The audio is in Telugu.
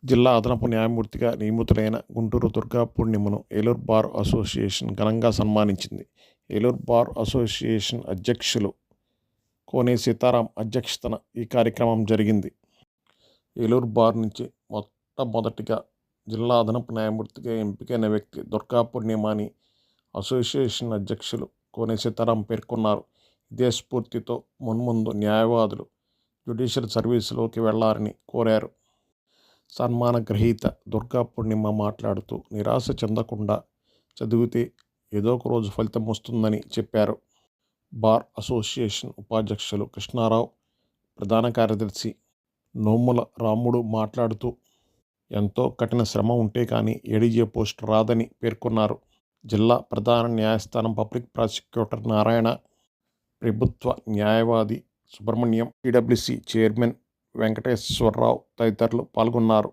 జిల్లా అదనపు న్యాయమూర్తిగా నియమితులైన గుంటూరు దుర్గా పూర్ణిమను ఏలూరు బార్ అసోసియేషన్ ఘనంగా సన్మానించింది. ఏలూరు బార్ అసోసియేషన్ అధ్యక్షులు కోనే సీతారాం అధ్యక్షతన ఈ కార్యక్రమం జరిగింది. ఏలూరు బార్ నుంచి మొట్టమొదటిగా జిల్లా అదనపు న్యాయమూర్తిగా ఎంపికైన వ్యక్తి దుర్గా పూర్ణిమ అని అసోసియేషన్ అధ్యక్షులు కోనే సీతారాం పేర్కొన్నారు. ఇదే స్ఫూర్తితో మున్ముందు న్యాయవాదులు జ్యుడిషియల్ సర్వీసులోకి వెళ్లాలని కోరారు. సన్మాన గ్రహీత దుర్గా పూర్ణిమ మాట్లాడుతూ నిరాశ చెందకుండా చదివితే ఏదో ఒక రోజు ఫలితం వస్తుందని చెప్పారు. బార్ అసోసియేషన్ ఉపాధ్యక్షులు కృష్ణారావు, ప్రధాన కార్యదర్శి నోముల రాముడు మాట్లాడుతూ ఎంతో కఠిన శ్రమ ఉంటే కానీ ఏడీజీ పోస్టు రాదని పేర్కొన్నారు. జిల్లా ప్రధాన న్యాయస్థానం పబ్లిక్ ప్రాసిక్యూటర్ నారాయణ, ప్రభుత్వ న్యాయవాది సుబ్రహ్మణ్యం, పీడబ్ల్యూసీ చైర్మన్ వెంకటేశ్వరరావు తదితరులు పాల్గొన్నారు.